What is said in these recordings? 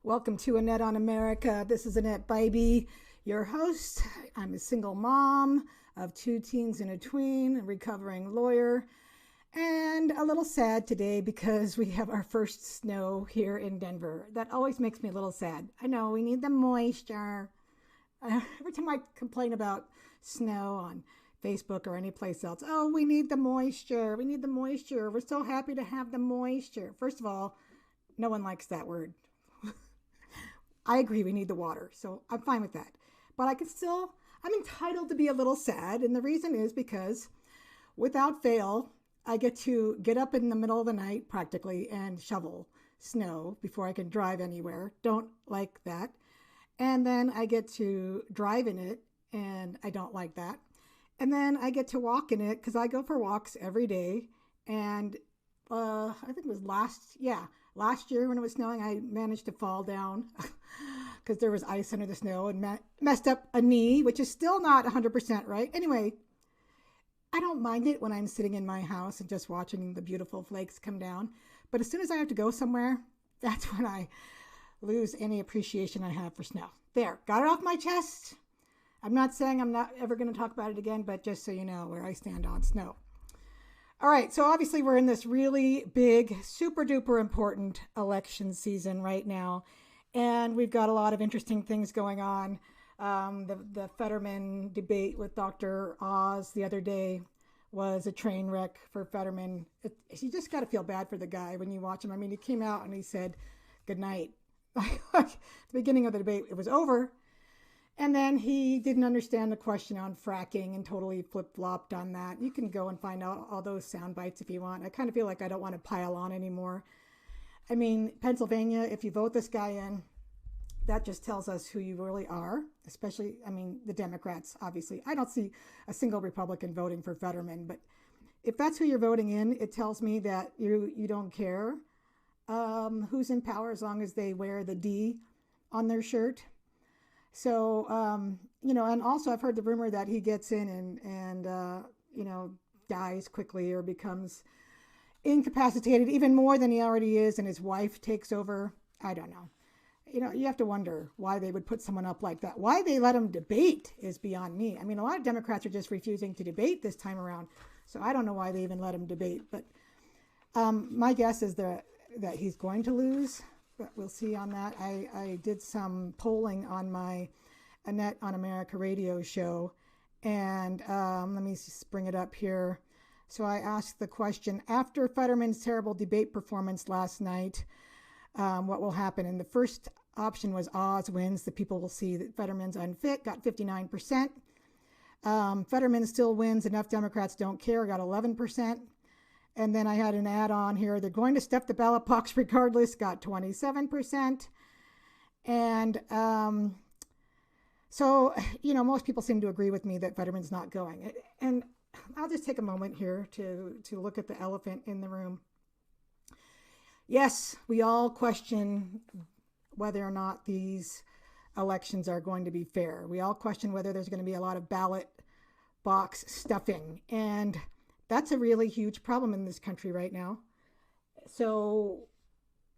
Welcome to Annette on America. This is Annette Bybee, your host. I'm a single mom of two teens and a tween, a recovering lawyer, and a little sad today because we have our first snow here in Denver. That always makes me a little sad. I know we need the moisture. Every time I complain about snow on Facebook or any place else, oh, we need the moisture. We need the moisture. We're so happy to have the moisture. First of all, no one likes that word. I agree we need the water, so I'm fine with that. But I'm entitled to be a little sad, and the reason is because without fail, I get to get up in the middle of the night practically and shovel snow before I can drive anywhere. Don't like that. And then I get to drive in it, and I don't like that. And then I get to walk in it because I go for walks every day. And I think it was last year when it was snowing, I managed to fall down because there was ice under the snow and messed up a knee, which is still not 100% right. Anyway, I don't mind it when I'm sitting in my house and just watching the beautiful flakes come down. But as soon as I have to go somewhere, that's when I lose any appreciation I have for snow. There, got it off my chest. I'm not saying I'm not ever going to talk about it again, but just so you know where I stand on snow. All right, so obviously we're in this really big, super duper important election season right now, and we've got a lot of interesting things going on. The Fetterman debate with Dr. Oz the other day was a train wreck for Fetterman. You just got to feel bad for the guy when you watch him. I mean, he came out and he said, "Good night." At the beginning of the debate, it was over. And then he didn't understand the question on fracking and totally flip-flopped on that. You can go and find out all those sound bites if you want. I kind of feel like I don't want to pile on anymore. I mean, Pennsylvania, if you vote this guy in, that just tells us who you really are, especially, the Democrats, obviously. I don't see a single Republican voting for Fetterman, but if that's who you're voting in, it tells me that you don't care who's in power as long as they wear the D on their shirt. So, and also I've heard the rumor that he gets in and dies quickly or becomes incapacitated even more than he already is, and his wife takes over. I don't know. You have to wonder why they would put someone up like that. Why they let him debate is beyond me. I mean, a lot of Democrats are just refusing to debate this time around, so I don't know why they even let him debate. But my guess is that he's going to lose. But we'll see on that. I did some polling on my Annette on America radio show, and let me just bring it up here. So I asked the question, after Fetterman's terrible debate performance last night, what will happen? And the first option was Oz wins. The people will see that Fetterman's unfit, got 59%. Fetterman still wins. Enough Democrats don't care, got 11%. And then I had an add-on here. They're going to stuff the ballot box regardless, got 27%. And so, most people seem to agree with me that Fetterman's not going. And I'll just take a moment here to look at the elephant in the room. Yes, we all question whether or not these elections are going to be fair. We all question whether there's going to be a lot of ballot box stuffing. And that's a really huge problem in this country right now. So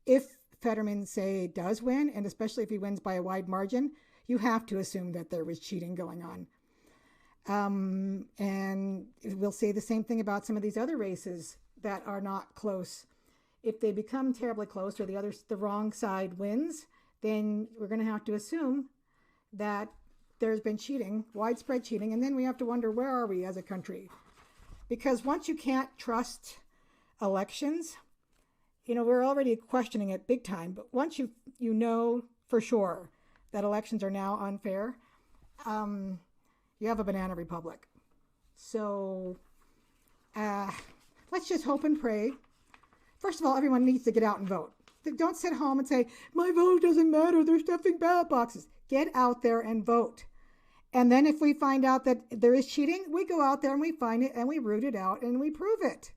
if Fetterman, say, does win, and especially if he wins by a wide margin, you have to assume that there was cheating going on. And we'll say the same thing about some of these other races that are not close. If they become terribly close or the wrong side wins, then we're going to have to assume that there's been cheating, widespread cheating, and then we have to wonder, where are we as a country? Because once you can't trust elections, we're already questioning it big time, but once you know for sure that elections are now unfair, you have a banana republic. So let's just hope and pray. First of all, everyone needs to get out and vote. Don't sit home and say, my vote doesn't matter, they're stuffing ballot boxes. Get out there and vote. And then if we find out that there is cheating, we go out there and we find it and we root it out and we prove it.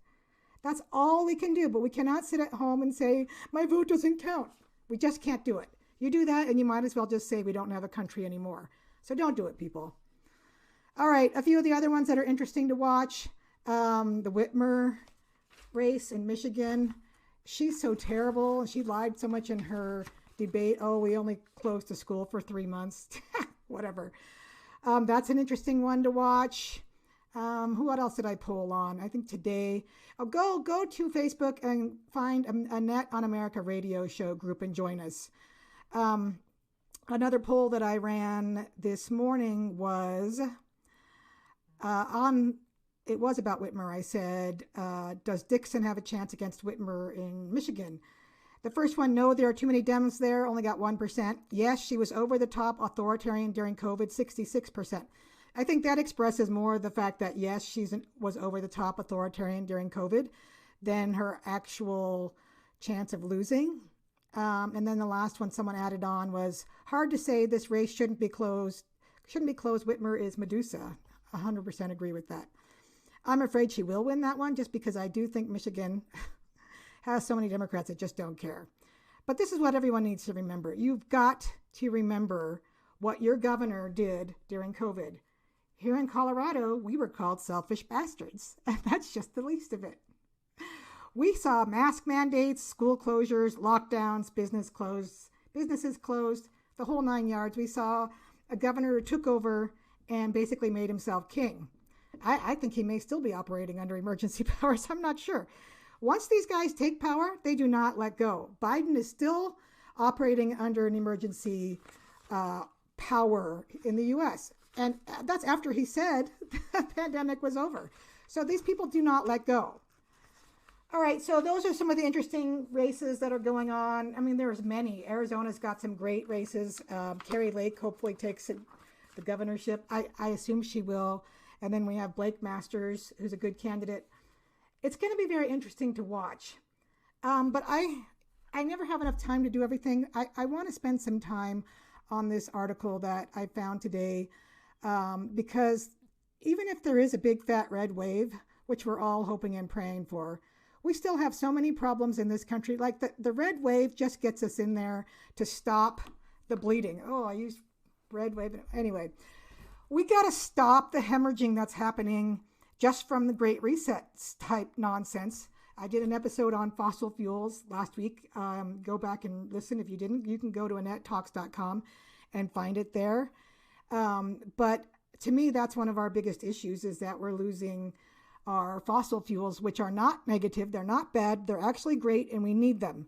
That's all we can do. But we cannot sit at home and say, my vote doesn't count. We just can't do it. You do that and you might as well just say we don't have a country anymore. So don't do it, people. All right, a few of the other ones that are interesting to watch. The Whitmer race in Michigan. she's so terrible, and she lied so much in her debate. Oh, we only closed the school for 3 months. Whatever. That's an interesting one to watch. What else did I poll on? I think today, go to Facebook and find a Annette on America radio show group and join us. Another poll that I ran this morning was it was about Whitmer. I said, does Dixon have a chance against Whitmer in Michigan? The first one, no, there are too many Dems there, only got 1%. Yes, she was over the top authoritarian during COVID, 66%. I think that expresses more the fact that, yes, she was over the top authoritarian during COVID than her actual chance of losing. And then the last one someone added on was, hard to say this race shouldn't be closed. Whitmer is Medusa. 100% agree with that. I'm afraid she will win that one just because I do think Michigan has so many Democrats that just don't care. But this is what everyone needs to remember. You've got to remember what your governor did during COVID. Here in Colorado, we were called selfish bastards, and that's just the least of it. We saw mask mandates, school closures, lockdowns, businesses closed, the whole 9 yards. We saw a governor who took over and basically made himself king. I think he may still be operating under emergency powers. I'm not sure. Once these guys take power, they do not let go. Biden is still operating under an emergency power in the U.S. And that's after he said the pandemic was over. So these people do not let go. All right, so those are some of the interesting races that are going on. I mean, there's many. Arizona's got some great races. Carrie Lake hopefully takes the governorship. I assume she will. And then we have Blake Masters, who's a good candidate. It's going to be very interesting to watch. But I never have enough time to do everything. I want to spend some time on this article that I found today because even if there is a big fat red wave, which we're all hoping and praying for, we still have so many problems in this country. Like the red wave just gets us in there to stop the bleeding. Oh, I used red wave. Anyway, we got to stop the hemorrhaging that's happening just from the Great Reset type nonsense. I did an episode on fossil fuels last week. Go back and listen. If you didn't, you can go to AnnetteTalks.com and find it there. But to me, that's one of our biggest issues is that we're losing our fossil fuels, which are not negative. They're not bad. They're actually great, and we need them.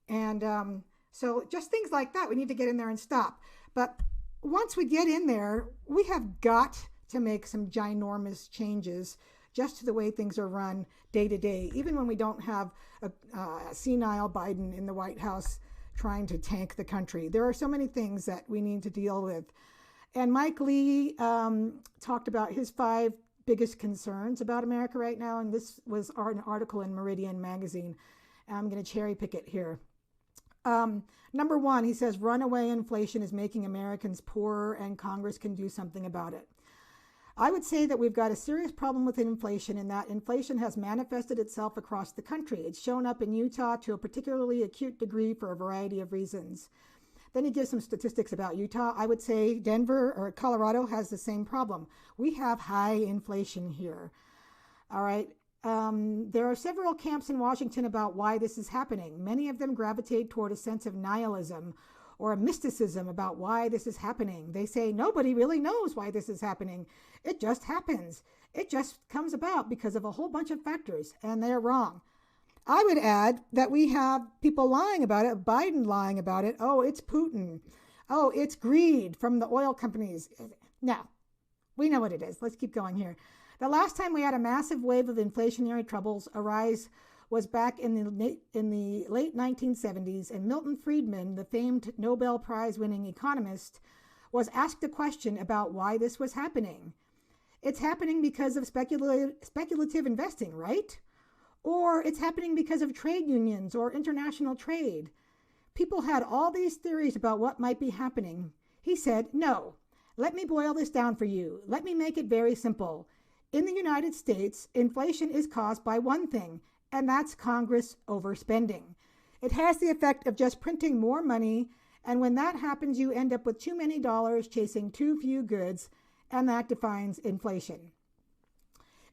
And so just things like that, we need to get in there and stop. But once we get in there, we have got to make some ginormous changes just to the way things are run day to day, even when we don't have a senile Biden in the White House trying to tank the country. There are so many things that we need to deal with. And Mike Lee talked about his 5 biggest concerns about America right now. And this was an article in Meridian magazine. I'm going to cherry pick it here. Number 1, he says, runaway inflation is making Americans poorer and Congress can do something about it. I would say that we've got a serious problem with inflation in that inflation has manifested itself across the country. It's shown up in Utah to a particularly acute degree for a variety of reasons. Then he gives some statistics about Utah. I would say Denver or Colorado has the same problem. We have high inflation here. All right. There are several camps in Washington about why this is happening. Many of them gravitate toward a sense of nihilism or a mysticism about why this is happening. They say nobody really knows why this is happening. It just happens. It just comes about because of a whole bunch of factors, and they're wrong. I would add that we have people lying about it, Biden lying about it. Oh, it's Putin. Oh, it's greed from the oil companies. Now, we know what it is. Let's keep going here. The last time we had a massive wave of inflationary troubles arise was back in the late 1970s, and Milton Friedman, the famed Nobel Prize-winning economist, was asked a question about why this was happening. It's happening because of speculative investing, right? Or it's happening because of trade unions or international trade. People had all these theories about what might be happening. He said, no, let me boil this down for you. Let me make it very simple. In the United States, inflation is caused by one thing, and that's Congress overspending. It has the effect of just printing more money, and when that happens, you end up with too many dollars chasing too few goods, and that defines inflation.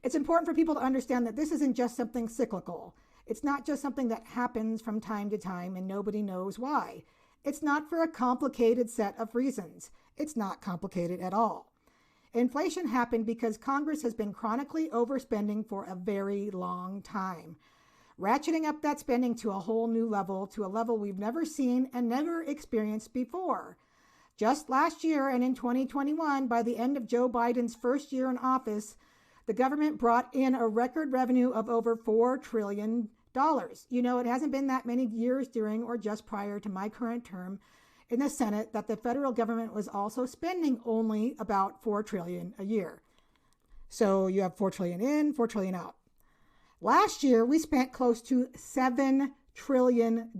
It's important for people to understand that this isn't just something cyclical. It's not just something that happens from time to time and nobody knows why. It's not for a complicated set of reasons. It's not complicated at all. Inflation happened because Congress has been chronically overspending for a very long time, ratcheting up that spending to a whole new level, to a level we've never seen and never experienced before. Just last year and in 2021, by the end of Joe Biden's first year in office, the government brought in a record revenue of over $4 trillion. You know, it hasn't been that many years during or just prior to my current term in the Senate that the federal government was also spending only about $4 trillion a year. So you have $4 trillion in, $4 trillion out. Last year, we spent close to $7 trillion.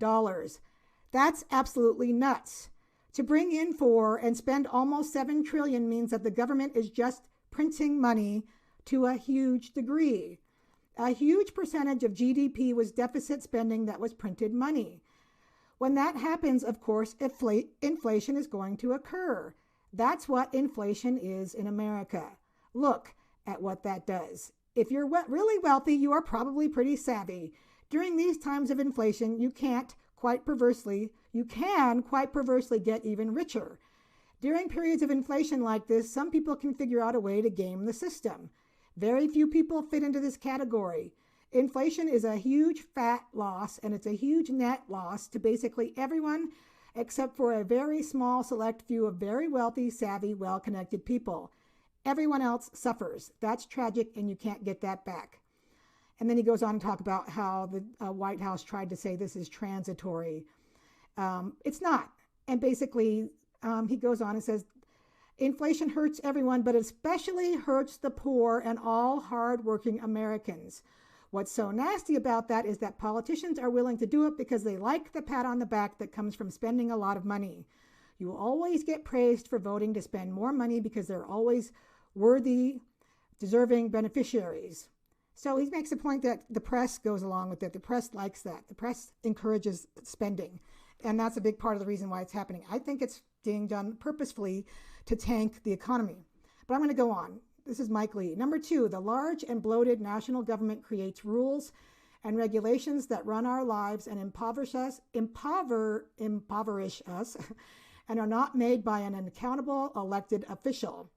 That's absolutely nuts. To bring in four and spend almost $7 trillion means that the government is just printing money to a huge degree. A huge percentage of GDP was deficit spending that was printed money. When that happens, of course, inflation is going to occur. That's what inflation is in America. Look at what that does. If you're really wealthy, you are probably pretty savvy. During these times of inflation, you can quite perversely get even richer. During periods of inflation like this, some people can figure out a way to game the system. Very few people fit into this category. Inflation is a huge fat loss, and it's a huge net loss to basically everyone except for a very small select few of very wealthy, savvy, well-connected people. Everyone else suffers. That's tragic, and you can't get that back. And then he goes on to talk about how the White House tried to say this is transitory. It's not. And basically, he goes on and says, inflation hurts everyone, but especially hurts the poor and all hardworking Americans. What's so nasty about that is that politicians are willing to do it because they like the pat on the back that comes from spending a lot of money. You will always get praised for voting to spend more money because they're always worthy, deserving beneficiaries. So he makes the point that the press goes along with it. The press likes that. The press encourages spending. And that's a big part of the reason why it's happening. I think it's being done purposefully to tank the economy. But I'm going to go on. This is Mike Lee. Number 2, the large and bloated national government creates rules and regulations that run our lives and impoverish us, and are not made by an accountable elected official.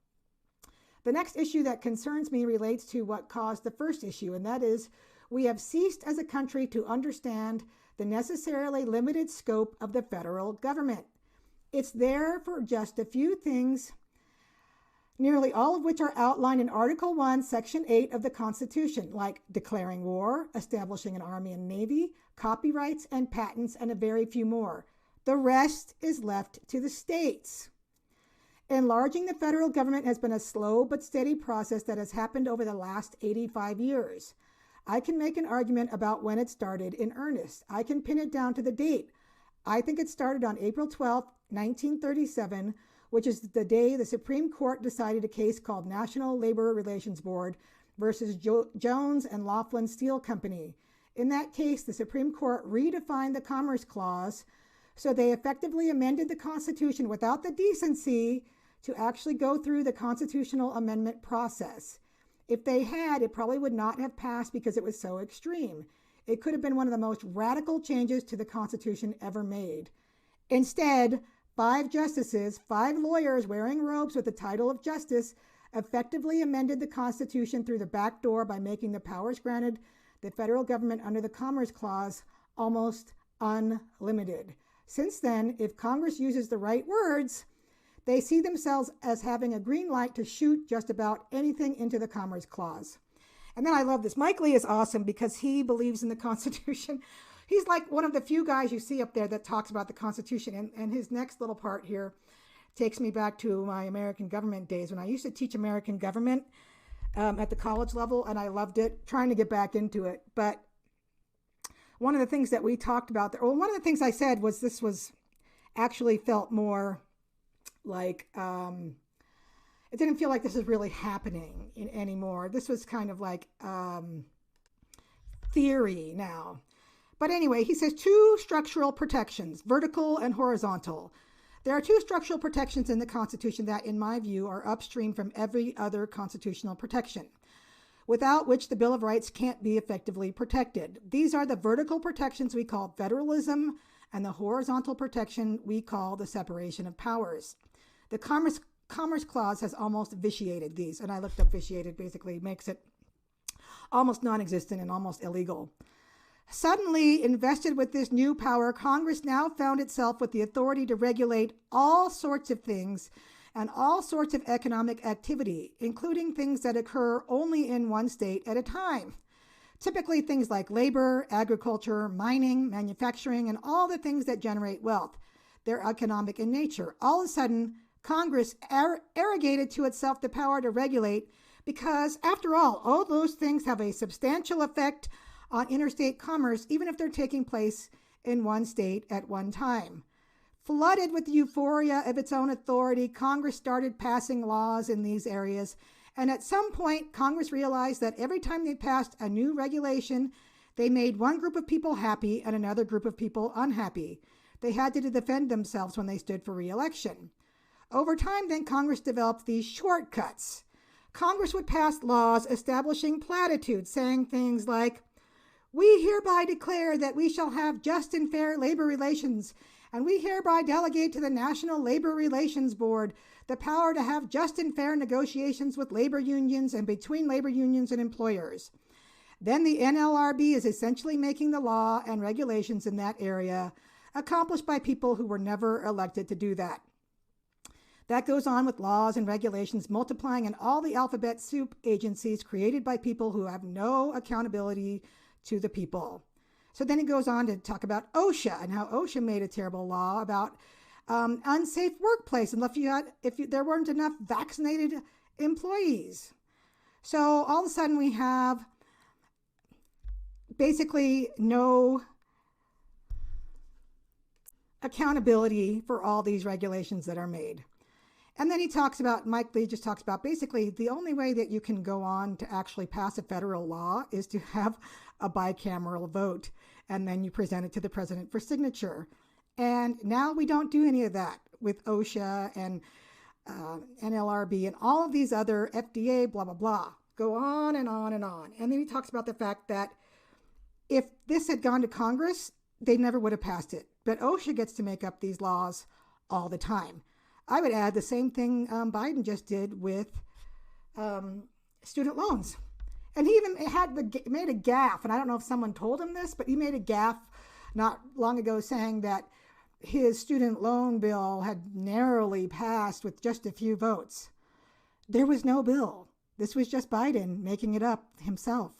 The next issue that concerns me relates to what caused the first issue, and that is we have ceased as a country to understand the necessarily limited scope of the federal government. It's there for just a few things, nearly all of which are outlined in Article 1, Section 8 of the Constitution, like declaring war, establishing an army and navy, copyrights and patents, and a very few more. The rest is left to the states. Enlarging the federal government has been a slow but steady process that has happened over the last 85 years. I can make an argument about when it started in earnest. I can pin it down to the date. I think it started on April 12, 1937, which is the day the Supreme Court decided a case called National Labor Relations Board versus Jones and Laughlin Steel Company. In that case, the Supreme Court redefined the Commerce Clause, so they effectively amended the Constitution without the decency to actually go through the constitutional amendment process. If they had, it probably would not have passed because it was so extreme. It could have been one of the most radical changes to the Constitution ever made. Instead, 5 justices, 5 lawyers wearing robes with the title of justice, effectively amended the Constitution through the back door by making the powers granted the federal government under the Commerce Clause almost unlimited. Since then, if Congress uses the right words, they see themselves as having a green light to shoot just about anything into the Commerce Clause. And then I love this. Mike Lee is awesome because he believes in the Constitution. He's like one of the few guys you see up there that talks about the Constitution. And his next little part here takes me back to my American government days when I used to teach American government at the college level, and I loved it, trying to get back into it. But one of the things that we talked about, one of the things I said was this was actually felt more like, it didn't feel like this is really happening anymore. This was kind of like theory now. But anyway, he says 2 structural protections, vertical and horizontal. There are 2 structural protections in the Constitution that, in my view, are upstream from every other constitutional protection. without which the Bill of Rights can't be effectively protected. These are the vertical protections we call federalism and the horizontal protection we call the separation of powers. The Commerce Clause has almost vitiated these, and I looked up vitiated, basically makes it almost non-existent and almost illegal. Suddenly invested with this new power, Congress now found itself with the authority to regulate all sorts of things and all sorts of economic activity, including things that occur only in one state at a time. Typically things like labor, agriculture, mining, manufacturing, and all the things that generate wealth. They're economic in nature. All of a sudden, Congress arrogated to itself the power to regulate because, after all those things have a substantial effect on interstate commerce, even if they're taking place in one state at one time. Flooded with the euphoria of its own authority, Congress started passing laws in these areas. And at some point, Congress realized that every time they passed a new regulation, they made one group of people happy and another group of people unhappy. They had to defend themselves when they stood for re-election. Over time, then, Congress developed these shortcuts. Congress would pass laws establishing platitudes, saying things like, "We hereby declare that we shall have just and fair labor relations, and we hereby delegate to the National Labor Relations Board the power to have just and fair negotiations with labor unions and between labor unions and employers." Then the NLRB is essentially making the law and regulations in that area, accomplished by people who were never elected to do that. That goes on with laws and regulations multiplying in all the alphabet soup agencies created by people who have no accountability to the people. So then it goes on to talk about OSHA and how OSHA made a terrible law about unsafe workplace and if there weren't enough vaccinated employees. So all of a sudden we have basically no accountability for all these regulations that are made. And then Mike Lee just talks about basically the only way that you can go on to actually pass a federal law is to have a bicameral vote, and then you present it to the president for signature. And now we don't do any of that with OSHA and NLRB and all of these other FDA, blah, blah, blah. Go on and on and on. And then he talks about the fact that if this had gone to Congress, they never would have passed it. But OSHA gets to make up these laws all the time. I would add the same thing Biden just did with student loans. And he even made a gaffe, and I don't know if someone told him this, but he made a gaffe not long ago saying that his student loan bill had narrowly passed with just a few votes. There was no bill. This was just Biden making it up himself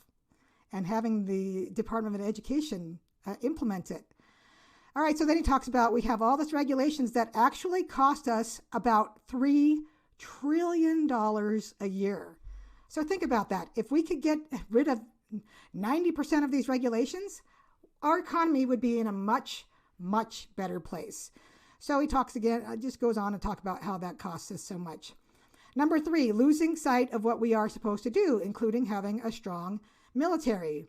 and having the Department of Education implement it. All right, so then he talks about we have all these regulations that actually cost us about $3 trillion a year. So think about that. If we could get rid of 90% of these regulations, our economy would be in a much, much better place. So he talks again, just goes on to talk about how that costs us so much. Number 3, losing sight of what we are supposed to do, including having a strong military.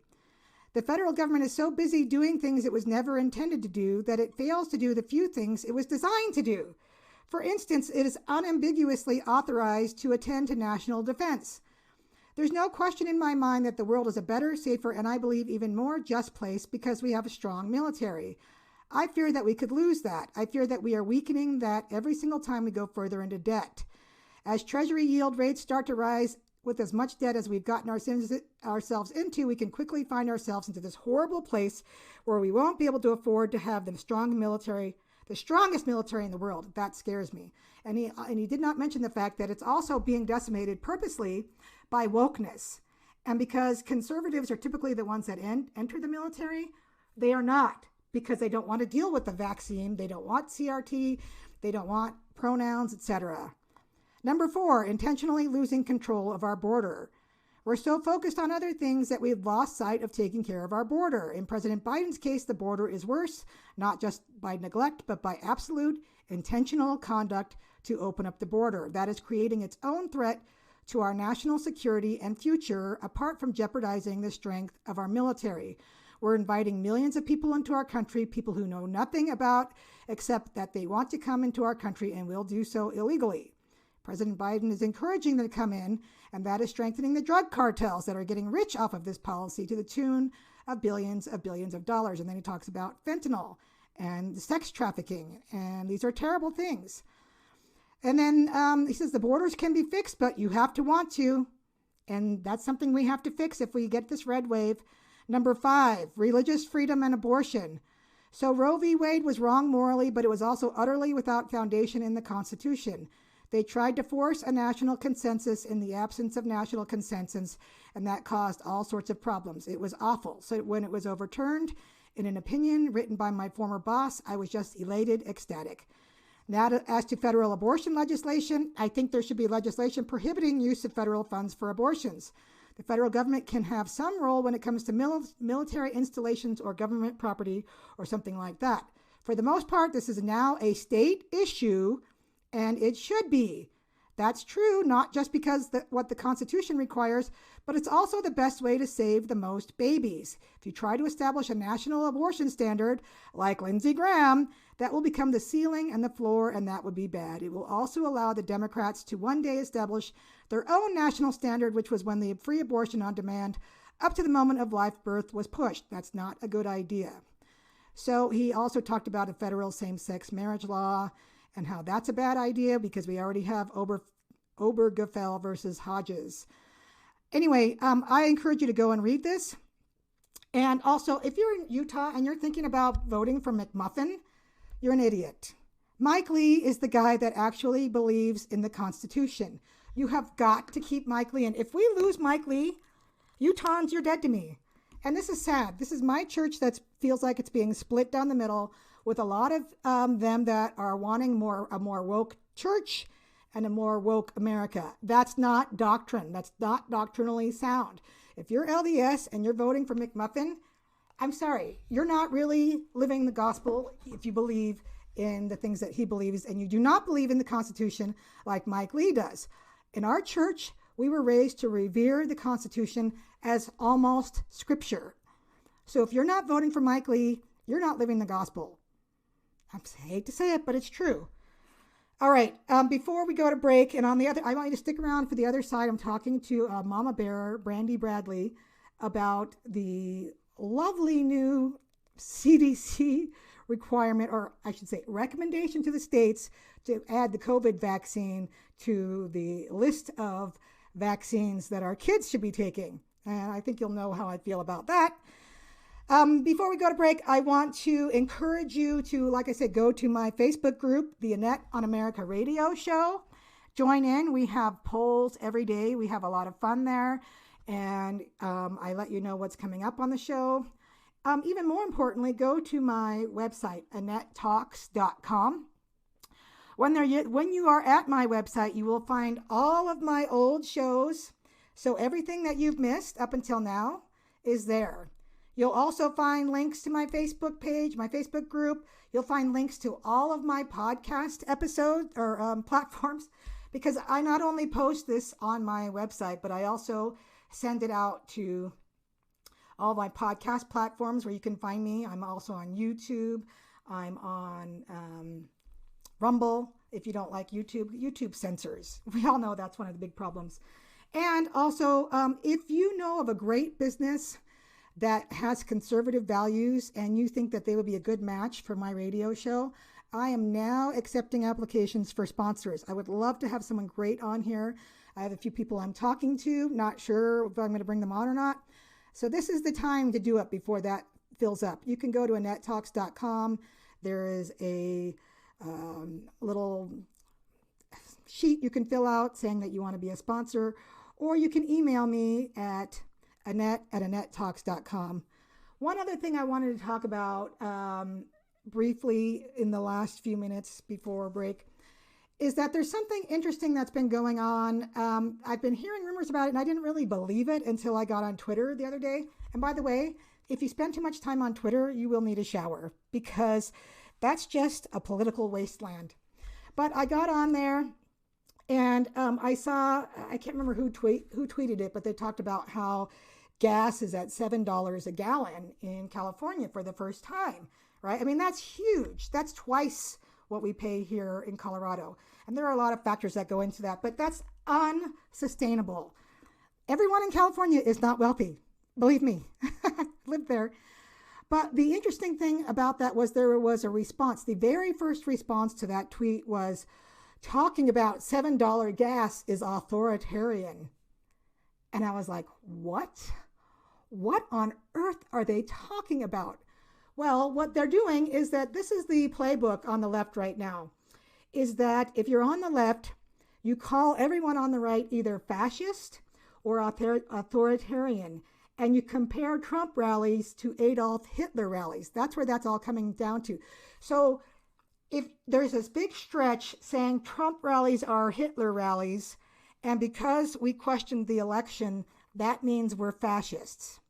The federal government is so busy doing things it was never intended to do that it fails to do the few things it was designed to do. For instance, it is unambiguously authorized to attend to national defense. There's no question in my mind that the world is a better, safer, and I believe even more just place because we have a strong military. I fear that we could lose that. I fear that we are weakening that every single time we go further into debt. As Treasury yield rates start to rise, with as much debt as we've gotten ourselves into, we can quickly find ourselves into this horrible place where we won't be able to afford to have the strongest military in the world. That scares me. And he did not mention the fact that it's also being decimated purposely by wokeness. And because conservatives are typically the ones that enter the military, they are not, because they don't want to deal with the vaccine. They don't want CRT. They don't want pronouns, etc. Number 4, intentionally losing control of our border. We're so focused on other things that we've lost sight of taking care of our border. In President Biden's case, the border is worse, not just by neglect, but by absolute intentional conduct to open up the border. That is creating its own threat to our national security and future, apart from jeopardizing the strength of our military. We're inviting millions of people into our country, people who know nothing about except that they want to come into our country and will do so illegally. President Biden is encouraging them to come in, and that is strengthening the drug cartels that are getting rich off of this policy to the tune of billions of dollars. And then he talks about fentanyl and sex trafficking, and these are terrible things. And then he says the borders can be fixed, but you have to want to. And that's something we have to fix if we get this red wave. Number 5, religious freedom and abortion. So Roe v. Wade was wrong morally, but it was also utterly without foundation in the Constitution. They tried to force a national consensus in the absence of national consensus, and that caused all sorts of problems. It was awful. So when it was overturned, in an opinion written by my former boss, I was just elated, ecstatic. Now, as to federal abortion legislation, I think there should be legislation prohibiting use of federal funds for abortions. The federal government can have some role when it comes to military installations or government property or something like that. For the most part, this is now a state issue, and it should be. That's true, not just because what the Constitution requires, but it's also the best way to save the most babies. If you try to establish a national abortion standard, like Lindsey Graham, that will become the ceiling and the floor, and that would be bad. It will also allow the Democrats to one day establish their own national standard, which was when the free abortion on demand up to the moment of live birth was pushed. That's not a good idea. So he also talked about a federal same-sex marriage law and how that's a bad idea because we already have Obergefell versus Hodges. Anyway, I encourage you to go and read this. And also, if you're in Utah and you're thinking about voting for McMuffin, you're an idiot. Mike Lee is the guy that actually believes in the Constitution. You have got to keep Mike Lee. And if we lose Mike Lee, Utahns, you're dead to me. And this is sad. This is my church that feels like it's being split down the middle with a lot of them that are wanting a more woke church and a more woke America. That's not doctrine. That's not doctrinally sound. If you're LDS and you're voting for McMuffin, I'm sorry, you're not really living the gospel if you believe in the things that he believes, and you do not believe in the Constitution like Mike Lee does. In our church, we were raised to revere the Constitution as almost scripture. So if you're not voting for Mike Lee, you're not living the gospel. I hate to say it, but it's true. All right, before we go to break, and I want you to stick around for the other side. I'm talking to Mama Bear, Brandi Bradley, about the lovely new CDC requirement, or I should say recommendation to the states to add the COVID vaccine to the list of vaccines that our kids should be taking. And I think you'll know how I feel about that. Before we go to break, I want to encourage you to, like I said, go to my Facebook group, the Annette on America radio show. Join in. We have polls every day. We have a lot of fun there. And I let you know what's coming up on the show. Even more importantly, go to my website, AnnetteTalks.com. When you are at my website, you will find all of my old shows. So everything that you've missed up until now is there. You'll also find links to my Facebook page, my Facebook group. You'll find links to all of my podcast episodes or platforms, because I not only post this on my website, but I also send it out to all my podcast platforms where you can find me. I'm also on YouTube. I'm on Rumble. If you don't like YouTube censors. We all know that's one of the big problems. And also, if you know of a great business that has conservative values and you think that they would be a good match for my radio show, I am now accepting applications for sponsors. I would love to have someone great on here. I have a few people I'm talking to, not sure if I'm going to bring them on or not. So this is the time to do it before that fills up. You can go to AnnetteTalks.com. There is a little sheet you can fill out saying that you want to be a sponsor, or you can email me at Annette@AnnetteTalks.com. One other thing I wanted to talk about briefly in the last few minutes before break is that there's something interesting that's been going on. I've been hearing rumors about it, and I didn't really believe it until I got on Twitter the other day. And by the way, if you spend too much time on Twitter, you will need a shower, because that's just a political wasteland. But I got on there, and I saw, I can't remember who tweeted it, but they talked about how gas is at $7 a gallon in California for the first time, right? I mean, that's huge. That's twice what we pay here in Colorado. And there are a lot of factors that go into that, but that's unsustainable. Everyone in California is not wealthy. Believe me, lived there. But the interesting thing about that was there was a response. The very first response to that tweet was talking about $7 gas is authoritarian. And I was like, what? What on earth are they talking about? Well, what they're doing is that this is the playbook on the left right now, is that if you're on the left, you call everyone on the right either fascist or authoritarian, and you compare Trump rallies to Adolf Hitler rallies. That's where that's all coming down to. So if there's this big stretch saying Trump rallies are Hitler rallies, and because we questioned the election, that means we're fascists.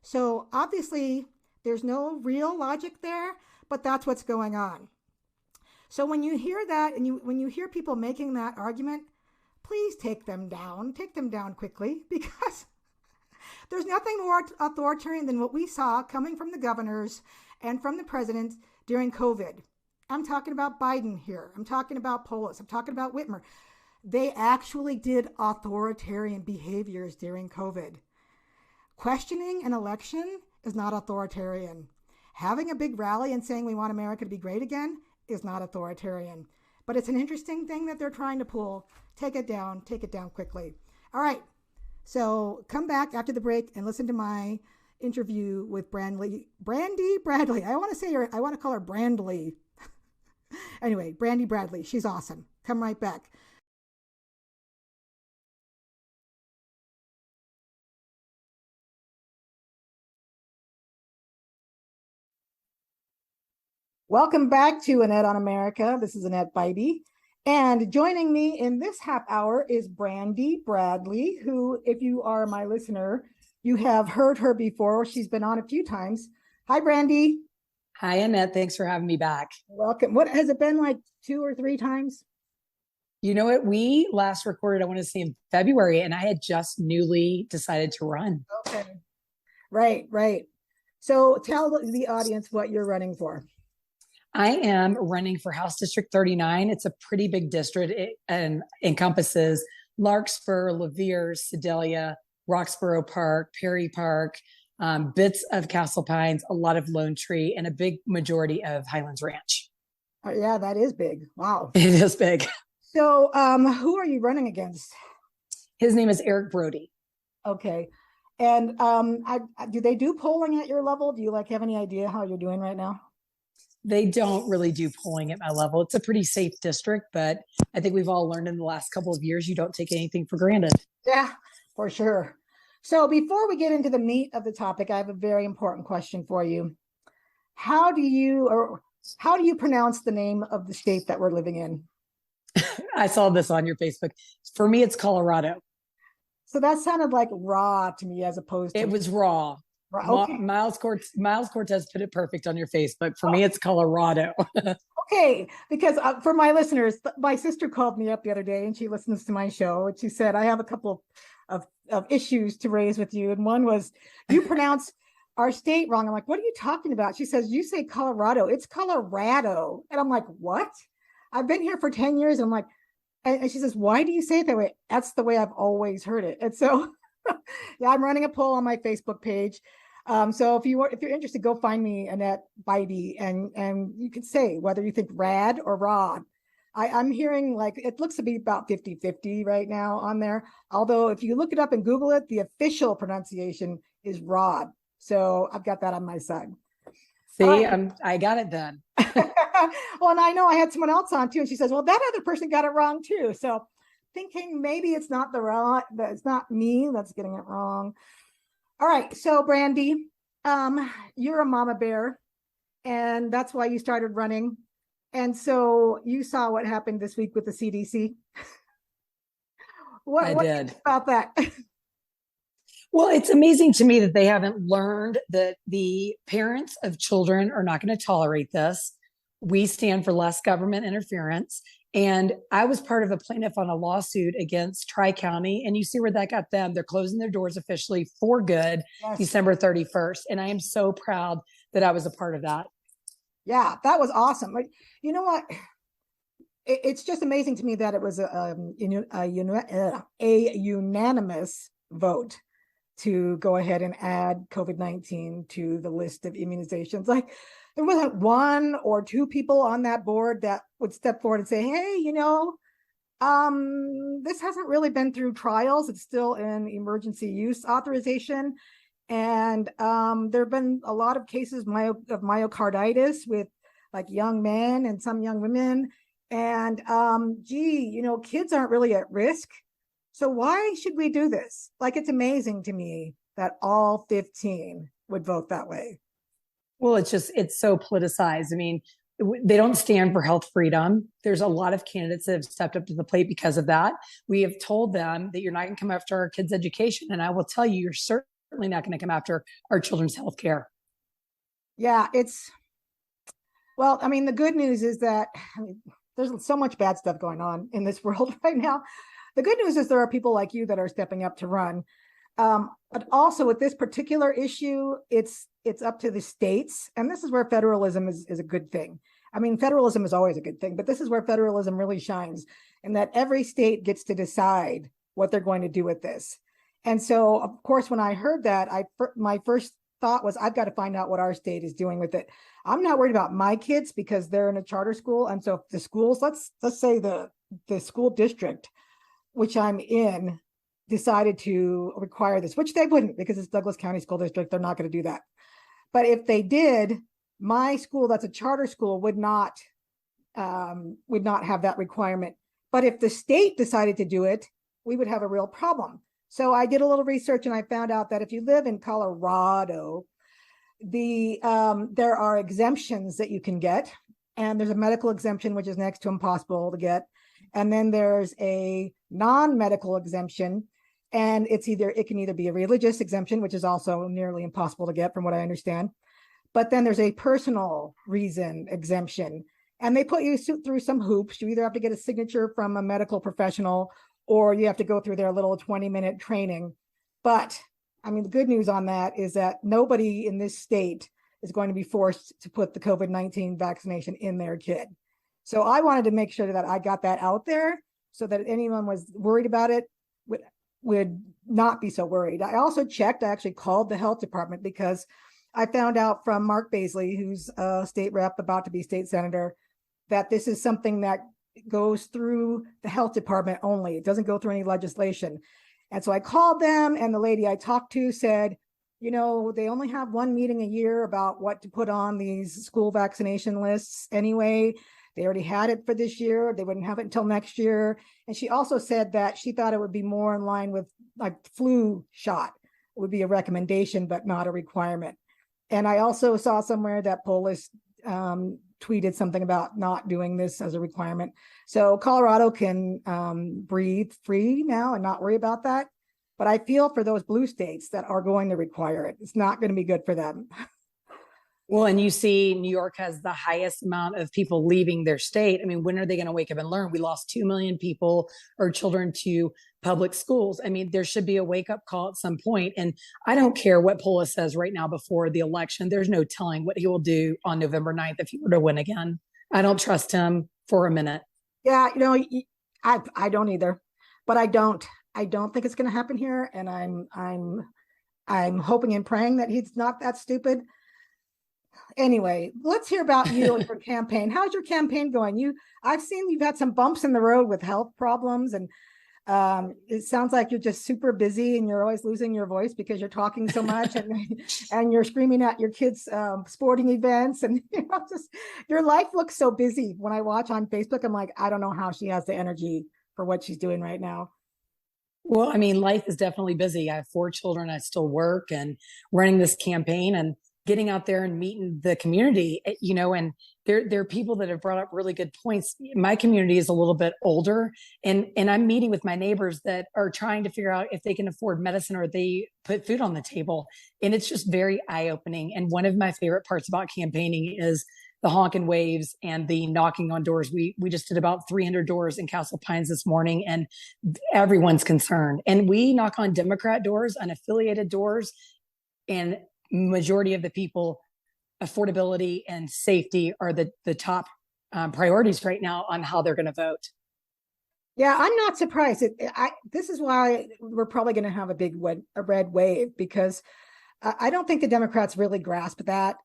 So obviously, there's no real logic there, but that's what's going on. So when you hear that, and when you hear people making that argument, please take them down quickly, because there's nothing more authoritarian than what we saw coming from the governors and from the president during COVID. I'm talking about Biden here. I'm talking about Polis. I'm talking about Whitmer. They actually did authoritarian behaviors during COVID. Questioning an election is not authoritarian. Having a big rally and saying we want America to be great again is not authoritarian. But it's an interesting thing that they're trying to pull. Take it down quickly. All right. So come back after the break and listen to my interview with Brandi Bradley. I want to call her Brandley. Anyway, Brandi Bradley. She's awesome. Come right back. Welcome back to Annette on America. This is Annette Bybee. And joining me in this half hour is Brandi Bradley, who, if you are my listener, you have heard her before. She's been on a few times. Hi, Brandi. Hi, Annette. Thanks for having me back. Welcome. What has it been, like 2 or 3 times? You know what? We last recorded, I want to say in February, and I had just newly decided to run. Okay. Right. So tell the audience what you're running for. I am running for House District 39. It's a pretty big district. It encompasses Larkspur, Lavier, Sedalia, Roxborough Park, Perry Park, bits of Castle Pines, a lot of Lone Tree, and a big majority of Highlands Ranch. Yeah, that is big. Wow. It is big. So who are you running against? His name is Eric Brody. Okay. And do they do polling at your level? Do you have any idea how you're doing right now? They don't really do polling at my level. It's a pretty safe district, but I think we've all learned in the last couple of years, you don't take anything for granted. Yeah, for sure. So before we get into the meat of the topic, I have a very important question for you. How do you pronounce the name of the state that we're living in? I saw this on your Facebook. For me, it's Colorado. So that sounded like raw to me as opposed to... It was raw. Okay. Miles Cortez put it perfect on your Facebook. For me, it's Colorado. Okay, because for my listeners, my sister called me up the other day and she listens to my show and she said, I have a couple of issues to raise with you. And one was, you pronounce our state wrong. I'm like, what are you talking about? She says, you say Colorado. It's Colorado. And I'm like, what? I've been here for 10 years. And I'm like, and she says, why do you say it that way? That's the way I've always heard it. And so, yeah, I'm running a poll on my Facebook page. So if you're interested, go find me, Annette Bybee, and you can say whether you think rad or rod. I'm hearing it looks to be about 50-50 right now on there. Although if you look it up and Google it, the official pronunciation is rod. So I've got that on my side. See, I got it then. Well, and I know I had someone else on too, and she says, well, that other person got it wrong too. So thinking maybe it's not it's not me that's getting it wrong. All right, so Brandi, you're a mama bear, and that's why you started running. And so you saw what happened this week with the CDC. What did about that? Well, it's amazing to me that they haven't learned that the parents of children are not going to tolerate this. We stand for less government interference. And I was part of a plaintiff on a lawsuit against Tri-County, and you see where that got them. They're closing their doors officially for good, yes, December 31st. And I am so proud that I was a part of that. Yeah, that was awesome. You know what? it's just amazing to me that it was a unanimous vote to go ahead and add COVID-19 to the list of immunizations. Like there wasn't one or two people on that board that would step forward and say, hey, this hasn't really been through trials. It's still in emergency use authorization. And there have been a lot of cases of myocarditis with like young men and some young women. And kids aren't really at risk. So why should we do this? Like, it's amazing to me that all 15 would vote that way. Well, it's so politicized. I mean, they don't stand for health freedom. There's a lot of candidates that have stepped up to the plate because of that. We have told them that you're not going to come after our kids' education. And I will tell you, you're certainly not going to come after our children's health care. Yeah, well, I mean, the good news is that there's so much bad stuff going on in this world right now. The good news is there are people like you that are stepping up to run. But also with this particular issue, it's up to the states. And this is where federalism is a good thing. I mean, federalism is always a good thing, but this is where federalism really shines, in that every state gets to decide what they're going to do with this. And so, of course, when I heard that, my first thought was, I've got to find out what our state is doing with it. I'm not worried about my kids because they're in a charter school. And so if the schools, let's say the school district, which I'm in, decided to require this, which they wouldn't because it's Douglas County School District, they're not going to do that. But if they did, my school, that's a charter school, would not have that requirement. But if the state decided to do it, we would have a real problem. So I did a little research and I found out that if you live in Colorado, there are exemptions that you can get. And there's a medical exemption, which is next to impossible to get. And then there's a non-medical exemption. And it can either be a religious exemption, which is also nearly impossible to get from what I understand. But then there's a personal reason exemption. And they put you through some hoops. You either have to get a signature from a medical professional or you have to go through their little 20-minute training. But I mean, the good news on that is that nobody in this state is going to be forced to put the COVID-19 vaccination in their kid. So I wanted to make sure that I got that out there so that if anyone was worried about it, would not be so worried. I also checked, I actually called the health department because I found out from Mark Baisley, who's a state rep about to be state senator, that this is something that goes through the health department only. It doesn't go through any legislation. And so I called them and the lady I talked to said, they only have one meeting a year about what to put on these school vaccination lists anyway. They already had it for this year. They wouldn't have it until next year. And she also said that she thought it would be more in line with like flu shot. It would be a recommendation, but not a requirement. And I also saw somewhere that Polis tweeted something about not doing this as a requirement. So Colorado can breathe free now and not worry about that. But I feel for those blue states that are going to require it. It's not going to be good for them. Well, and you see New York has the highest amount of people leaving their state. I mean, when are they going to wake up and learn? We lost 2 million people or children to public schools. I mean, there should be a wake up call at some point. And I don't care what Polis says right now before the election. There's no telling what he will do on November 9th if he were to win again. I don't trust him for a minute. Yeah, I don't either, but I don't think it's going to happen here. And I'm hoping and praying that he's not that stupid. Anyway, let's hear about you and your campaign. How's your campaign going? I've seen you've had some bumps in the road with health problems, and it sounds like you're just super busy and you're always losing your voice because you're talking so much and you're screaming at your kids' sporting events, and just your life looks so busy. When I watch on Facebook, I'm like, I don't know how she has the energy for what she's doing right now. Well, I mean, life is definitely busy. I have 4 children. I still work and running this campaign and getting out there and meeting the community, and there are people that have brought up really good points. My community is a little bit older, and I'm meeting with my neighbors that are trying to figure out if they can afford medicine or they put food on the table. And it's just very eye-opening. And one of my favorite parts about campaigning is the honking waves and the knocking on doors. We just did about 300 doors in Castle Pines this morning, and everyone's concerned. And we knock on Democrat doors, unaffiliated doors, and majority of the people, affordability and safety are the top priorities right now on how they're going to vote. Yeah, I'm not surprised. This is why we're probably going to have a red wave, because I don't think the Democrats really grasp that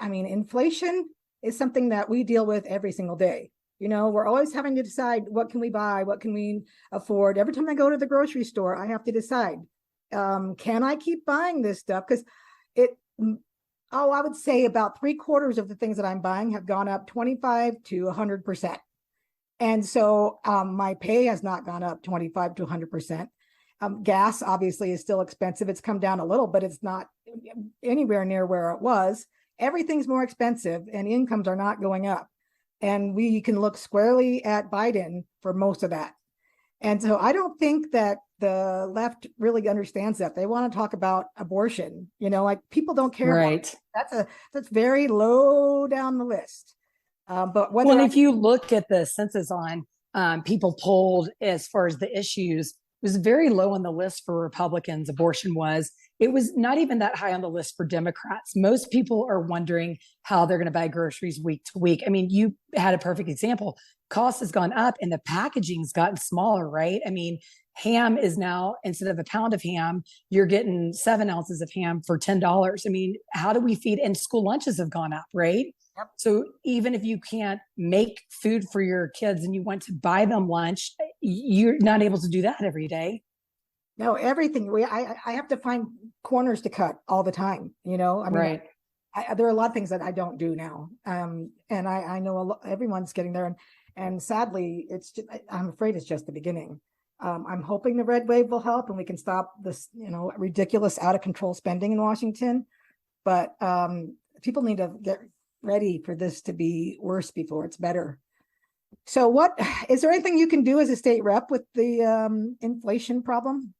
I mean, inflation is something that we deal with every single day. We're always having to decide, what can we buy? What can we afford? Every time I go to the grocery store, I have to decide, can I keep buying this stuff? Because it, I would say about 3/4 of the things that I'm buying have gone up 25 to 100%. And so my pay has not gone up 25 to 100%. Gas obviously is still expensive. It's come down a little, but it's not anywhere near where it was. Everything's more expensive and incomes are not going up. And we can look squarely at Biden for most of that. And so I don't think that the left really understands that. They want to talk about abortion, like people don't care. Right. That's very low down the list. But well, if you look at the census on people polled as far as the issues, it was very low on the list for Republicans. Abortion was. It was not even that high on the list for Democrats. Most people are wondering how they're going to buy groceries week to week. I mean, you had a perfect example. Cost has gone up and the packaging's gotten smaller, right? I mean, ham is now, instead of a pound of ham, you're getting 7 ounces of ham for $10. I mean, how do we feed? And school lunches have gone up, right? Yep. So even if you can't make food for your kids and you want to buy them lunch, you're not able to do that every day. No, everything. I have to find corners to cut all the time. I mean, right. There are a lot of things that I don't do now. And I know everyone's getting there. And sadly, I'm afraid it's just the beginning. I'm hoping the red wave will help and we can stop this, ridiculous out of control spending in Washington. But people need to get ready for this to be worse before it's better. So is there anything you can do as a state rep with the inflation problem?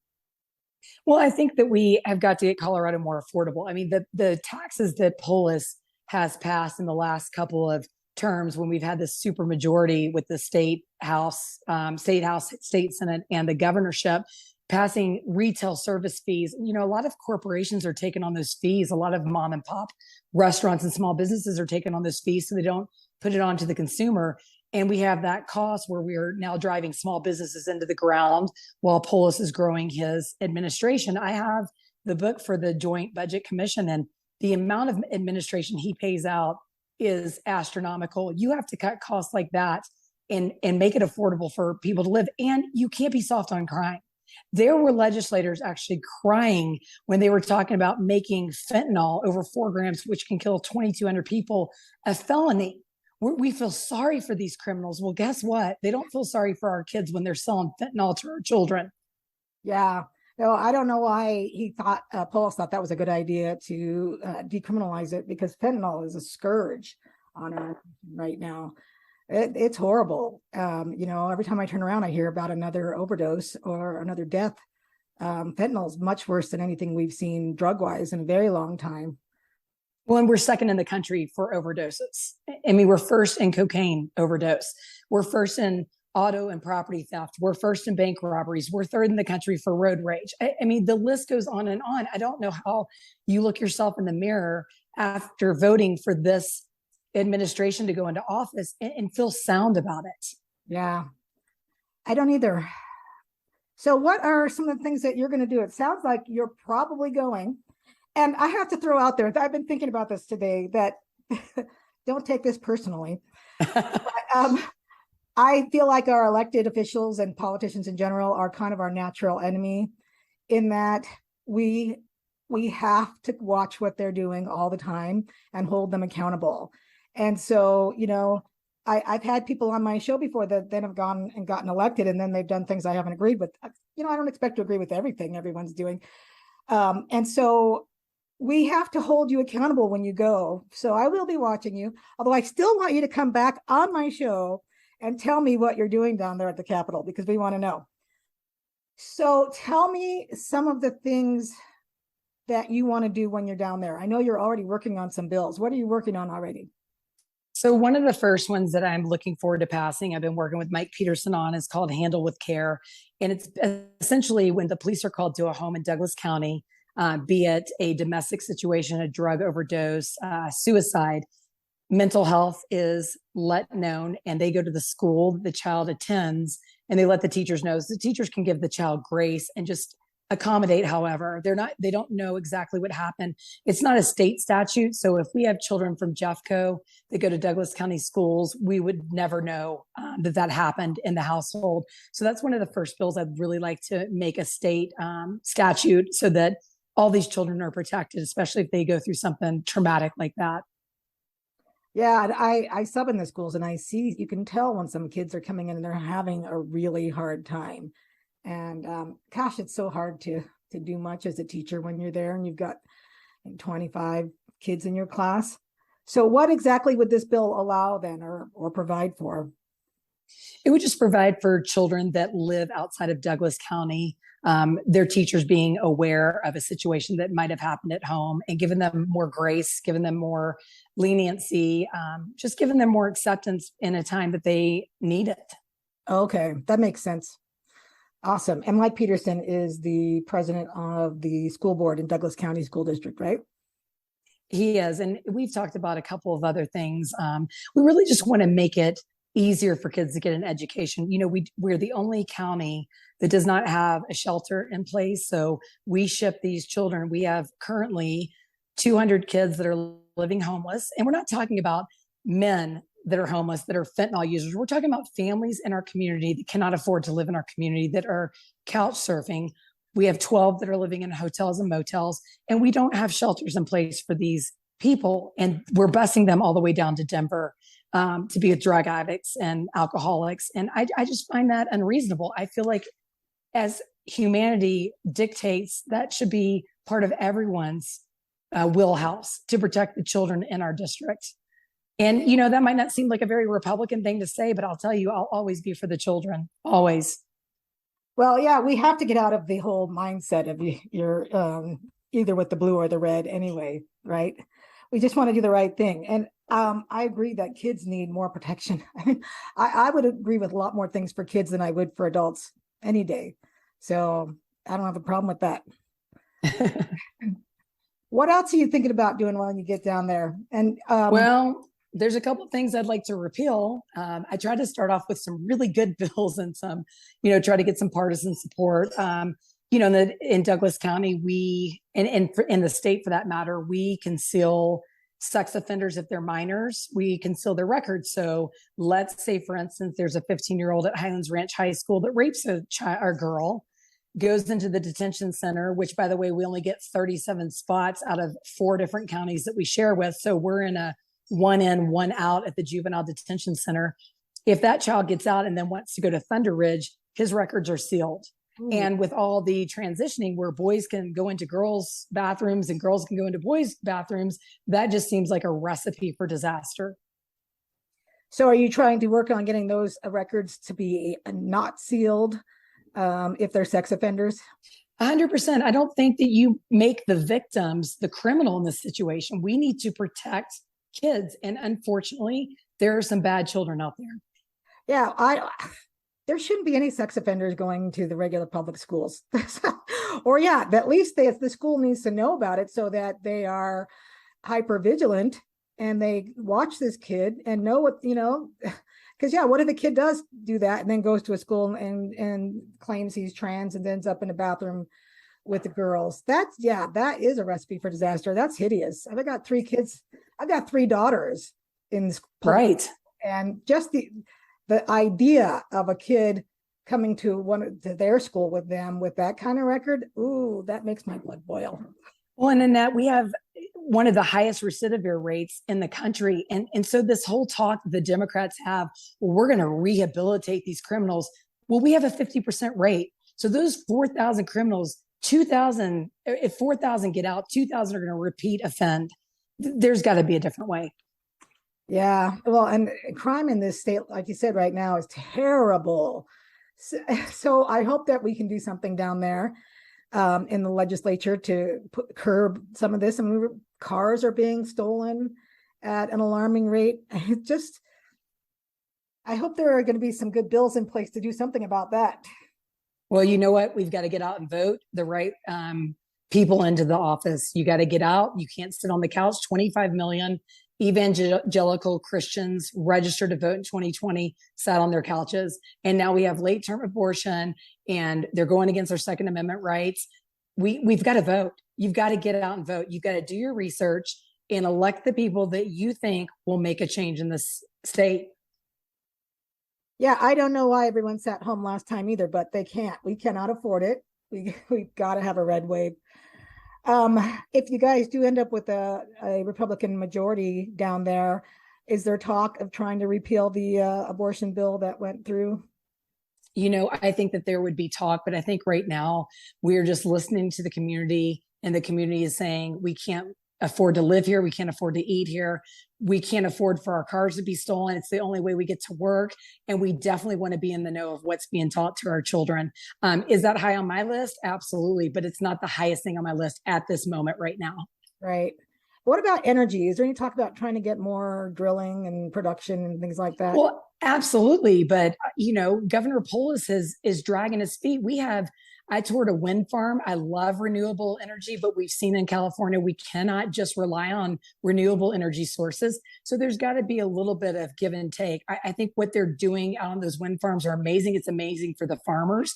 Well, I think that we have got to get Colorado more affordable. I mean, the taxes that Polis has passed in the last couple of terms, when we've had this super majority with the state house, state senate, and the governorship, passing retail service fees. A lot of corporations are taking on those fees. A lot of mom and pop restaurants and small businesses are taking on those fees so they don't put it on to the consumer. And we have that cost where we are now driving small businesses into the ground while Polis is growing his administration. I have the book for the Joint Budget Commission, and the amount of administration he pays out is astronomical. You have to cut costs like that and make it affordable for people to live. And you can't be soft on crime. There were legislators actually crying when they were talking about making fentanyl over 4 grams, which can kill 2,200 people, a felony. We feel sorry for these criminals. Well, guess what? They don't feel sorry for our kids when they're selling fentanyl to our children. Yeah. No, I don't know why Polis thought that was a good idea to decriminalize it, because fentanyl is a scourge on our right now. It's horrible. Every time I turn around, I hear about another overdose or another death. Fentanyl is much worse than anything we've seen drug-wise in a very long time. Well, and we're second in the country for overdoses. I mean, we're first in cocaine overdose. We're first in auto and property theft. We're first in bank robberies. We're third in the country for road rage. I mean, the list goes on and on. I don't know how you look yourself in the mirror after voting for this administration to go into office and feel sound about it. Yeah, I don't either. So what are some of the things that you're going to do? It sounds like you're probably going. And I have to throw out there, I've been thinking about this today, that don't take this personally. But, I feel like our elected officials and politicians in general are kind of our natural enemy, in that we have to watch what they're doing all the time and hold them accountable. And so, I've had people on my show before that then have gone and gotten elected, and then they've done things I haven't agreed with. I don't expect to agree with everything everyone's doing. And so we have to hold you accountable when you go. So I will be watching you, although I still want you to come back on my show and tell me what you're doing down there at the Capitol, because we want to know. So tell me some of the things that you want to do when you're down there. I know you're already working on some bills. What are you working on already? So one of the first ones that I'm looking forward to passing, I've been working with Mike Peterson on, is called Handle with Care. And it's essentially when the police are called to a home in Douglas County, be it a domestic situation, a drug overdose, suicide, mental health is let known, and they go to the school the child attends, and they let the teachers know. So the teachers can give the child grace and just accommodate. However, they don't know exactly what happened. It's not a state statute. So if we have children from Jeffco that go to Douglas County schools, we would never know that happened in the household. So that's one of the first bills I'd really like to make a state statute, so that all these children are protected, especially if they go through something traumatic like that. Yeah, I sub in the schools, and I see, you can tell when some kids are coming in and they're having a really hard time. And gosh, it's so hard to do much as a teacher when you're there and you've got 25 kids in your class. So what exactly would this bill allow then, or provide for? It would just provide for children that live outside of Douglas County, their teachers being aware of a situation that might have happened at home, and giving them more grace, giving them more leniency, just giving them more acceptance in a time that they need it. Okay, that makes sense. Awesome. And Mike Peterson is the president of the school board in Douglas County School District, right? He is. And we've talked about a couple of other things. We really just want to make it easier for kids to get an education. You know, we're the only county that does not have a shelter in place. So we ship these children. We have currently 200 kids that are living homeless. And we're not talking about men that are homeless, that are fentanyl users. We're talking about families in our community that cannot afford to live in our community, that are couch surfing. We have 12 that are living in hotels and motels, and we don't have shelters in place for these people. And we're busing them all the way down to Denver to be with drug addicts and alcoholics. And I just find that unreasonable. I feel like, as humanity dictates, that should be part of everyone's wheelhouse, to protect the children in our district. And, you know, that might not seem like a very Republican thing to say, but I'll tell you, I'll always be for the children. Always. Well, yeah, we have to get out of the whole mindset of you're either with the blue or the red anyway, right? We just want to do the right thing. And I agree that kids need more protection. I mean, I would agree with a lot more things for kids than I would for adults any day. So I don't have a problem with that. What else are you thinking about doing when you get down there? And well, there's a couple of things I'd like to repeal. I tried to start off with some really good bills and some, you know, try to get some partisan support. You know, in Douglas County, in the state for that matter, we conceal sex offenders if they're minors. We conceal their records. So let's say, for instance, there's a 15-year-old at Highlands Ranch High School that rapes a girl, goes into the detention center, which, by the way, we only get 37 spots out of 4 different counties that we share with. So we're in a one in, one out at the juvenile detention center. If that child gets out and then wants to go to Thunder Ridge, his records are sealed. Ooh. And with all the transitioning where boys can go into girls' bathrooms and girls can go into boys' bathrooms, that just seems like a recipe for disaster. So are you trying to work on getting those records to be not sealed if they're sex offenders? 100%. I don't think that you make the victims the criminal in this situation. We need to protect kids. And unfortunately, there are some bad children out there. Yeah, there shouldn't be any sex offenders going to the regular public schools. Or yeah, at least the school needs to know about it so that they are hyper vigilant and they watch this kid and know what, you know, because yeah, what if a kid does do that and then goes to a school and claims he's trans and ends up in a bathroom with the girls? That is a recipe for disaster. That's hideous. I've got 3 kids. I've got 3 daughters in school. Right. And just the idea of a kid coming to their school with them with that kind of record, ooh, that makes my blood boil. Well, and Annette, we have one of the highest recidivist rates in the country. And so this whole talk the Democrats have, well, we're going to rehabilitate these criminals. Well, we have a 50% rate. So those 4,000 criminals, 2,000, if 4,000 get out, 2,000 are going to repeat offend. There's got to be a different way. Yeah. Well, and crime in this state, like you said, right now is terrible. So I hope that we can do something down there in the legislature to curb some of this. I mean, cars are being stolen at an alarming rate. I hope there are going to be some good bills in place to do something about that. Well, you know what? We've got to get out and vote the right people into the office. You got to get out. You can't sit on the couch. 25 million evangelical Christians registered to vote in 2020 sat on their couches. And now we have late term abortion and they're going against our Second Amendment rights. We've got to vote. You've got to get out and vote. You've got to do your research and elect the people that you think will make a change in this state. Yeah, I don't know why everyone sat home last time either, but they can't. We cannot afford it. We've got to have a red wave. If you guys do end up with a Republican majority down there, is there talk of trying to repeal the abortion bill that went through? I think that there would be talk, but I think right now we're just listening to the community, and the community is saying we can't afford to live here. We can't afford to eat here. We can't afford for our cars to be stolen. It's the only way we get to work. And we definitely want to be in the know of what's being taught to our children. Is that high on my list? Absolutely. But it's not the highest thing on my list at this moment right now. Right. What about energy? Is there any talk about trying to get more drilling and production and things like that? Well, absolutely. But, Governor Polis is dragging his feet. I toured a wind farm. I love renewable energy, but we've seen in California, we cannot just rely on renewable energy sources. So there's got to be a little bit of give and take. I think what they're doing out on those wind farms are amazing. It's amazing for the farmers.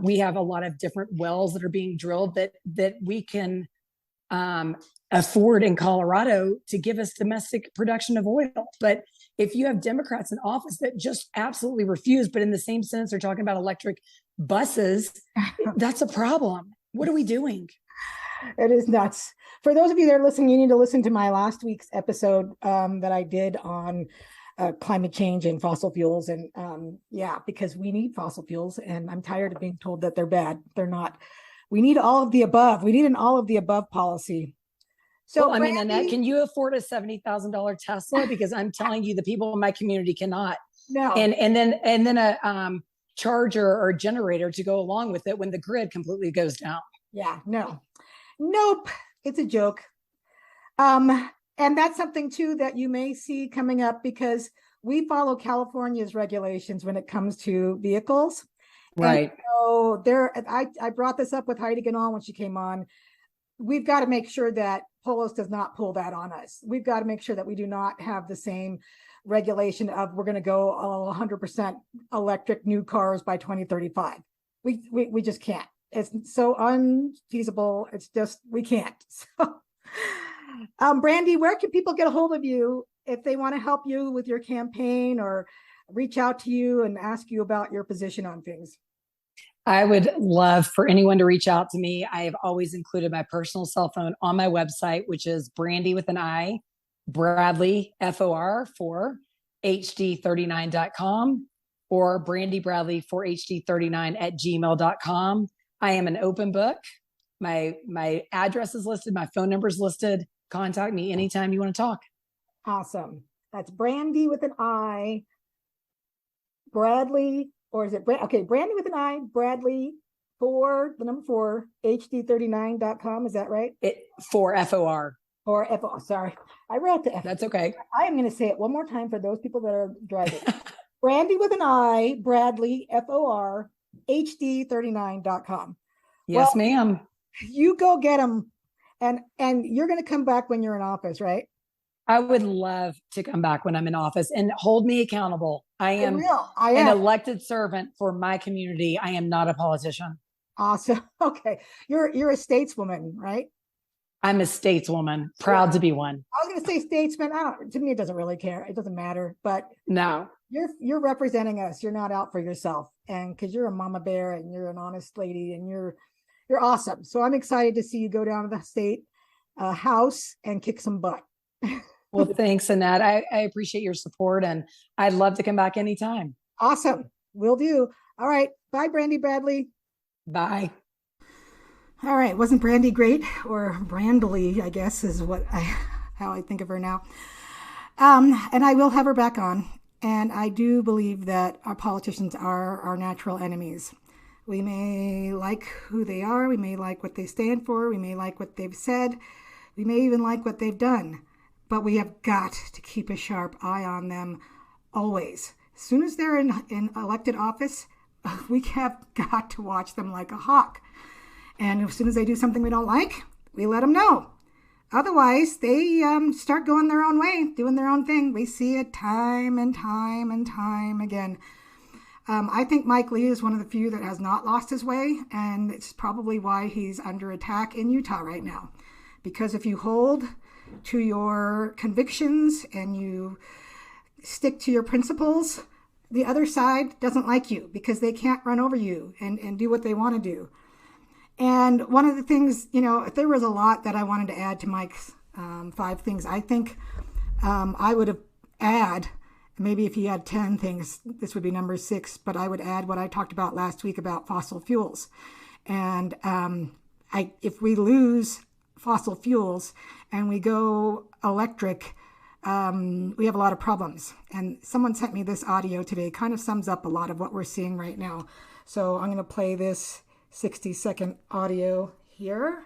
We have a lot of different wells that are being drilled that we can afford in Colorado to give us domestic production of oil. But if you have Democrats in office that just absolutely refuse, but in the same sentence, they're talking about electric buses, that's a problem. What are we doing? It is nuts. For those of you that are listening, you need to listen to my last week's episode that I did on climate change and fossil fuels. And because we need fossil fuels, and I'm tired of being told that they're bad. They're not. We need all of the above. We need an all of the above policy. So, well, Annette, can you afford a $70,000 Tesla? Because I'm telling you, the people in my community cannot. No. And then a charger or generator to go along with it when the grid completely goes down. Yeah, no, nope. It's a joke. And that's something too that you may see coming up, because we follow California's regulations when it comes to vehicles. Right. And so I brought this up with Heidi Ganol when she came on. We've got to make sure that Polis does not pull that on us. We've got to make sure that we do not have the same regulation of we're going to go 100% electric new cars by 2035. We just can't. It's so unfeasible. It's just, we can't. So, Brandi, where can people get a hold of you if they want to help you with your campaign or reach out to you and ask you about your position on things? I would love for anyone to reach out to me. I have always included my personal cell phone on my website, which is Brandi with an I, Bradley, FOR, for HD39.com, or Brandi Bradley for HD39 at gmail.com. I am an open book. My address is listed. My phone number is listed. Contact me anytime you want to talk. Awesome. That's Brandi with an I, Bradley, or is it okay? Brandi with an I, Bradley for the number 4, HD39.com. Is that right? For FOR. Or FOR. Sorry, I wrote the F. That's okay. I am going to say it one more time for those people that are driving. Brandi with an I, Bradley, FOR, HD39.com. Yes, ma'am. You go get them, and you're going to come back when you're in office, right? I would love to come back when I'm in office and hold me accountable. I am an elected servant for my community. I am not a politician. Awesome. Okay. You're a stateswoman, right? I'm a stateswoman, proud to be one. I was going to say statesman. To me, it doesn't really care. It doesn't matter, but no, you're representing us. You're not out for yourself. And cause you're a mama bear and you're an honest lady and you're awesome. So I'm excited to see you go down to the state house and kick some butt. Well, thanks, Annette. I appreciate your support, and I'd love to come back anytime. Awesome. Will do. All right. Bye, Brandi Bradley. Bye. All right. Wasn't Brandi great? Or Brandley, I guess, is how I think of her now. And I will have her back on. And I do believe that our politicians are our natural enemies. We may like who they are. We may like what they stand for. We may like what they've said. We may even like what they've done. But we have got to keep a sharp eye on them always. As soon as they're in elected office, we have got to watch them like a hawk. And as soon as they do something we don't like, we let them know. Otherwise, they start going their own way, doing their own thing. We see it time and time and time again. I think Mike Lee is one of the few that has not lost his way, and it's probably why he's under attack in Utah right now. Because if you hold to your convictions and you stick to your principles, the other side doesn't like you because they can't run over you and do what they want to do. And one of the things, if there was a lot that I wanted to add to Mike's 5 things, I think I would have add, maybe if he had 10 things, this would be number 6, but I would add what I talked about last week about fossil fuels. And if we lose fossil fuels and we go electric, we have a lot of problems. And someone sent me this audio today, kind of sums up a lot of what we're seeing right now. So I'm going to play this 60-second audio here.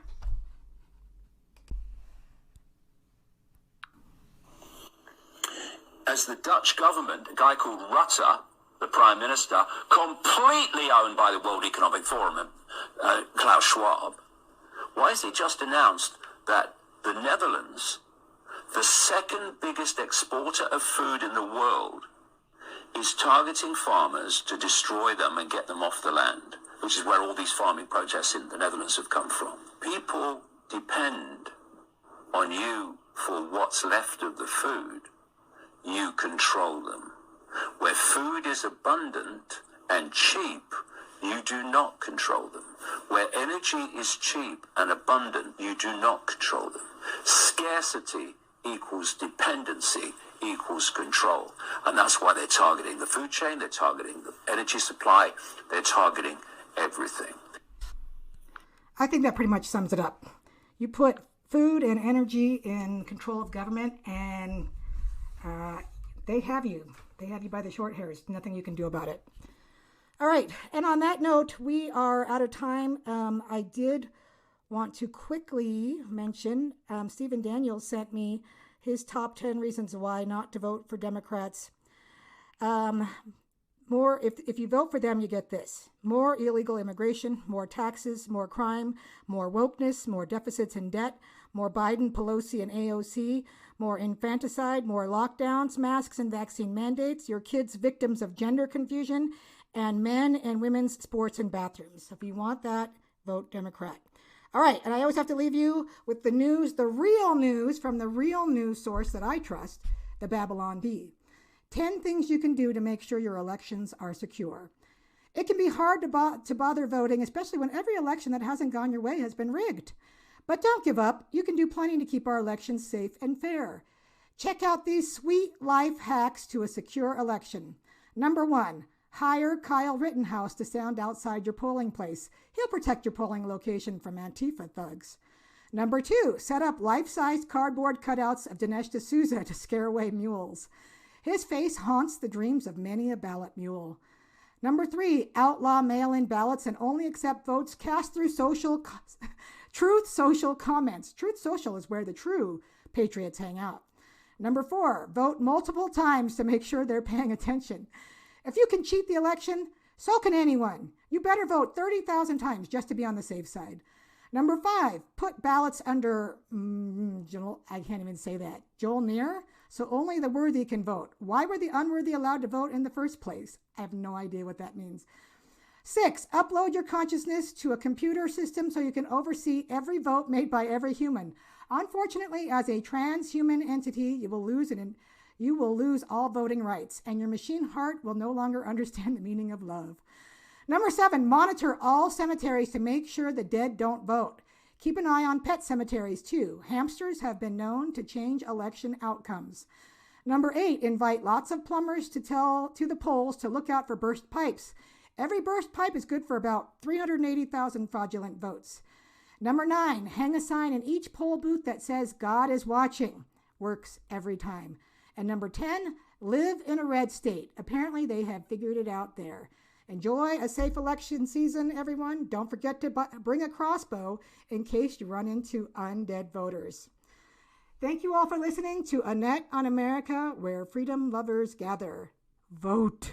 As the Dutch government, a guy called Rutte, the Prime Minister, completely owned by the World Economic Forum and Klaus Schwab, why has he just announced that the Netherlands, the second biggest exporter of food in the world, is targeting farmers to destroy them and get them off the land, which is where all these farming protests in the Netherlands have come from. People depend on you for what's left of the food. You control them. Where food is abundant and cheap, you do not control them. Where energy is cheap and abundant, you do not control them. Scarcity equals dependency equals control. And that's why they're targeting the food chain, they're targeting the energy supply, they're targeting everything. I think that pretty much sums it up. You put food and energy in control of government and they have you. They have you by the short hairs. Nothing you can do about it. All right. And on that note, we are out of time. I did want to quickly mention Stephen Daniels sent me his top 10 reasons why not to vote for Democrats. If you vote for them, you get this: more illegal immigration, more taxes, more crime, more wokeness, more deficits and debt, more Biden, Pelosi, and AOC, more infanticide, more lockdowns, masks, and vaccine mandates, your kids victims of gender confusion, and men and women's sports and bathrooms. If you want that, vote Democrat. All right, and I always have to leave you with the news, the real news from the real news source that I trust, the Babylon Bee. 10 things you can do to make sure your elections are secure. It can be hard to bother voting, especially when every election that hasn't gone your way has been rigged. But don't give up. You can do plenty to keep our elections safe and fair. Check out these sweet life hacks to a secure election. Number 1, hire Kyle Rittenhouse to stand outside your polling place. He'll protect your polling location from Antifa thugs. Number 2, set up life-size cardboard cutouts of Dinesh D'Souza to scare away mules. His face haunts the dreams of many a ballot mule. Number 3, outlaw mail-in ballots and only accept votes cast through Truth Social comments. Truth Social is where the true patriots hang out. Number 4, vote multiple times to make sure they're paying attention. If you can cheat the election, so can anyone. You better vote 30,000 times just to be on the safe side. Number 5, put ballots under, I can't even say that, Joel Neer, so only the worthy can vote. Why were the unworthy allowed to vote in the first place? I have no idea what that means. 6, upload your consciousness to a computer system so you can oversee every vote made by every human. Unfortunately, as a transhuman entity, you will lose all voting rights, and your machine heart will no longer understand the meaning of love. Number 7, monitor all cemeteries to make sure the dead don't vote. Keep an eye on pet cemeteries too. Hamsters have been known to change election outcomes. Number 8, invite lots of plumbers to the polls to look out for burst pipes. Every burst pipe is good for about 380,000 fraudulent votes. Number 9, hang a sign in each poll booth that says God is watching. Works every time. And number 10, live in a red state. Apparently they have figured it out there. Enjoy a safe election season, everyone. Don't forget to bring a crossbow in case you run into undead voters. Thank you all for listening to Annette on America, where freedom lovers gather. Vote.